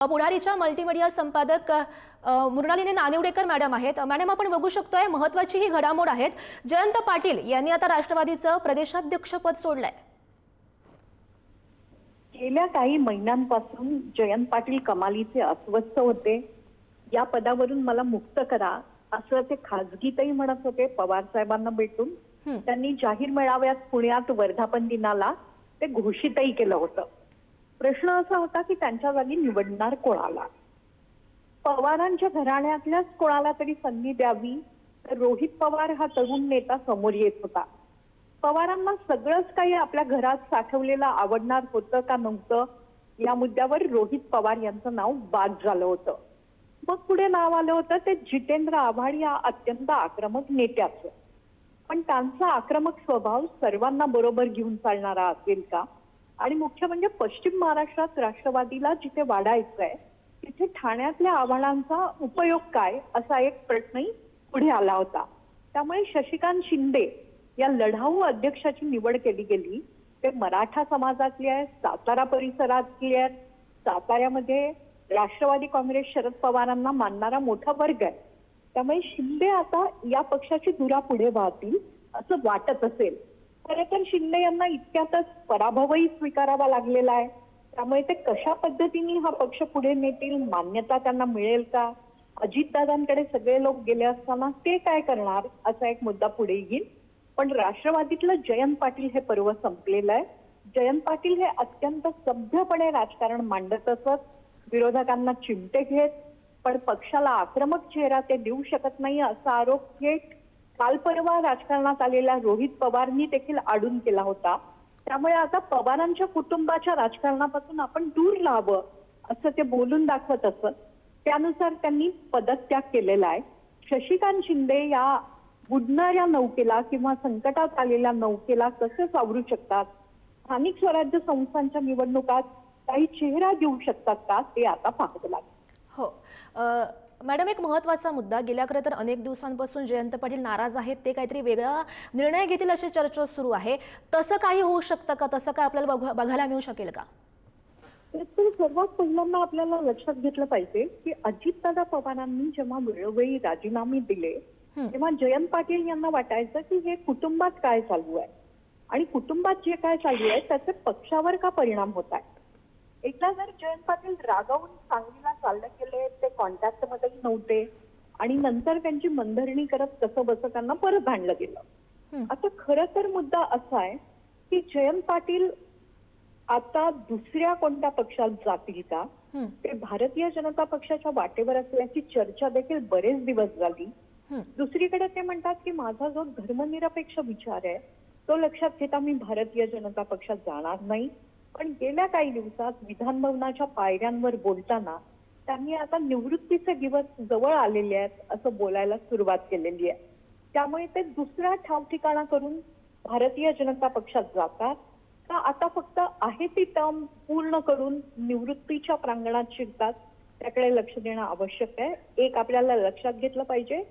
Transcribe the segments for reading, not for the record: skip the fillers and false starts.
पुढारीच्या multimedia संपादक Mrinalini Nanivadekar madam आहेत। Madam, आपण बघू शकतोय महत्त्वाची ही घडामोड आहेत। जयंत पाटील यांनी आता राष्ट्रवादीचं प्रदेशाध्यक्षपद सोडलंय। गेल्या काही महिन्यांपासून जयंत पाटील कमालीचे अस्वस्थ होते। या पदावरून मला मुक्त करा असं ते खासगीतही म्हणत होते पवार साहेबांना भेटून। त्यांनी जाहीर मेळाव्यात पुण्यात वर्धापन दिनाला ते घोषितही केलं होतं। प्रश्न असा होता की त्यांच्या जागी निवडणार कोणाला। पवारांच्या घराण्यातल्याच कोणाला तरी संधी द्यावी तर रोहित पवार हा तरुण नेता समोर येत होता। पवारांना सगळंच काही आपल्या घरात साठवलेलं आवडणार होतं का नव्हतं या मुद्द्यावर रोहित पवार यांचं नाव बाद झालं होतं। मग पुढे नाव आलं होतं ते जितेंद्र आव्हाड या अत्यंत आक्रमक नेत्याचं। पण त्यांचा आक्रमक स्वभाव सर्वांना बरोबर घेऊन चालणारा असेल का? आणि मुख्य म्हणजे पश्चिम महाराष्ट्रात राष्ट्रवादीला जिथे वाढायचंय तिथे ठाण्यातल्या आव्हाडांचा उपयोग काय असा एक प्रश्नही पुढे आला होता। त्यामुळे शशिकांत शिंदे या लढाऊ अध्यक्षाची निवड केली गेली। ते मराठा समाजातले आहेत, सातारा परिसरातले आहेत। साताऱ्यामध्ये राष्ट्रवादी काँग्रेस शरद पवारांना मानणारा मोठा वर्ग आहे। त्यामुळे शिंदे आता या पक्षाची धुरा पुढे वाहतील असं वाटत असेल। खरं तर शिंदे यांना इतक्यातच पराभवही स्वीकारावा लागलेला आहे। त्यामुळे ते कशा पद्धतीने हा पक्ष पुढे नेतील, मान्यता त्यांना मिळेल का? अजितदादांकडे सगळे लोक गेले असताना ते काय करणार असा एक मुद्दा पुढे येईल। पण राष्ट्रवादीतलं जयंत पाटील हे पर्व संपलेलं आहे। जयंत पाटील हे अत्यंत सभ्यपणे राजकारण मांडत असत, विरोधकांना चिमटे घेत, पण पक्षाला आक्रमक चेहरा ते देऊ शकत नाही असा आरोप थेट काल परवा राजकारणात आलेल्या रोहित पवारांनी देखील आडून केला होता। त्यामुळे आता पवारांच्या कुटुंबाच्या राजकारणापासून आपण दूर राहावं असं ते बोलून दाखवत असत। त्यानुसार त्यांनी पदत्याग केलेला आहे। शशिकांत शिंदे या बुडणाऱ्या नौकेला किंवा संकटात आलेल्या नौकेला कसे सावरू शकतात, स्थानिक स्वराज्य संस्थांच्या निवडणुकात काही चेहरा देऊ शकतात का, ते आता पाहावं लागेल। हो मॅडम, एक महत्त्वाचा मुद्दा, गेल्या खरं तर अनेक दिवसांपासून जयंत पाटील नाराज आहेत, ते काहीतरी वेगळा निर्णय घेतील अशी चर्चा सुरू आहे। तसं काही होऊ शकतं का? तसं काय आपल्याला बघायला मिळू शकेल का? तर सर्वात पहिल्यांदा आपल्याला लक्षात घेतलं पाहिजे की अजितदादा पवारांनी जेव्हा वेळोवेळी राजीनामे दिले तेव्हा जयंत पाटील यांना वाटायचं की हे कुटुंबात काय चालू आहे आणि कुटुंबात जे काय चालू आहे त्याचे पक्षावर का परिणाम होत आहे। एकदा जर जयंत पाटील रागावून सांगलीला चालले गेले, ते कॉन्टॅक्ट मध्येही नव्हते आणि नंतर त्यांची मनधरणी करत कसं बसं त्यांना परत आणलं गेलं। आता खरं तर मुद्दा असा आहे की जयंत पाटील आता दुसऱ्या कोणत्या पक्षात जातील का? ते भारतीय जनता पक्षाच्या वाटेवर असल्याची चर्चा देखील बरेच दिवस झाली। दुसरीकडे ते म्हणतात की माझा जो धर्मनिरपेक्ष विचार आहे तो लक्षात घेता मी भारतीय जनता पक्षात जाणार नाही। पण गेल्या काही दिवसात विधान भवनाच्या पायऱ्यांवर बोलताना त्यांनी आता निवृत्तीचे दिवस जवळ आलेले आहेत असं बोलायला सुरुवात केलेली आहे। त्यामुळे ते दुसरा ठाव ठिकाणा करून भारतीय जनता पक्षात जातात का आता फक्त आहे ती टर्म पूर्ण करून निवृत्तीच्या प्रांगणात शिरतात, त्याकडे लक्ष देणं आवश्यक आहे। एक आपल्याला लक्षात घेतलं पाहिजे,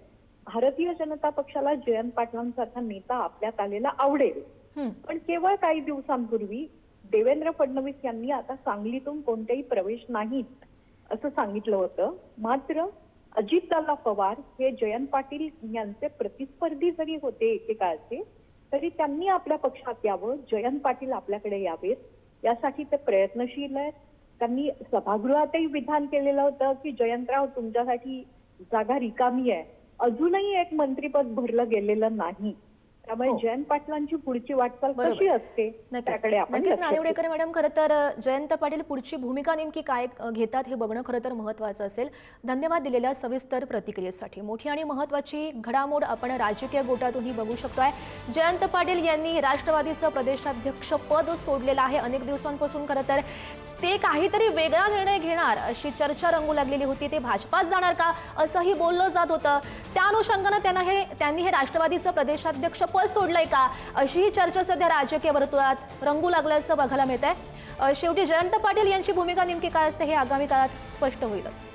भारतीय जनता पक्षाला जयंत पाटलांसारखा नेता आपल्यात आलेला आवडेल, पण केवळ काही दिवसांपूर्वी देवेंद्र फडणवीस यांनी आता सांगलीतून कोणतेही प्रवेश नाहीत असं सांगितलं होतं। मात्र अजितदादा पवार हे जयंत पाटील यांचे प्रतिस्पर्धी जरी होते एकेकाळचे, तरी त्यांनी आपल्या पक्षात यावं, जयंत पाटील आपल्याकडे यावेत यासाठी ते प्रयत्नशील आहेत। त्यांनी सभागृहातही विधान केलेलं होतं की जयंतराव तुमच्यासाठी जागा रिकामी आहे। अजूनही एक मंत्रीपद भरलं गेलेलं नाही। त्यामुळे जयंत पाटलांची पुढची वाटचाल कशी असते त्याकडे आपण नक्कीच नानिवडेकर मॅडम, खरं तर जयंत पाटील पुढची भूमिका नेमकी काय घेतात हे बघणं खरं तर महत्त्वाचं असेल। धन्यवाद दिलेल्या सविस्तर प्रतिक्रियेसाठी। मोठी आणि महत्त्वाची घडामोड आपण राजकीय गोटातूनही बघू शकतोय। जयंत पाटील यांनी राष्ट्रवादीचं प्रदेशाध्यक्ष पद सोडलेलं आहे। अनेक दिवसांपासून खरं तर ते काहीतरी वेगळा निर्णय घेणार अशी चर्चा रंगू लागलेली होती। ते भाजपात जाणार का असंही बोललं जात होतं। त्या अनुषंगानं त्यांनी हे राष्ट्रवादीचं प्रदेशाध्यक्ष पद सोडलंय का अशी ही चर्चा सध्या राजकीय वर्तुळात रंगू लागल्याचं बघायला मिळतंय। शेवटी जयंत पाटील यांची भूमिका नेमकी काय असते हे आगामी काळात स्पष्ट होईलच।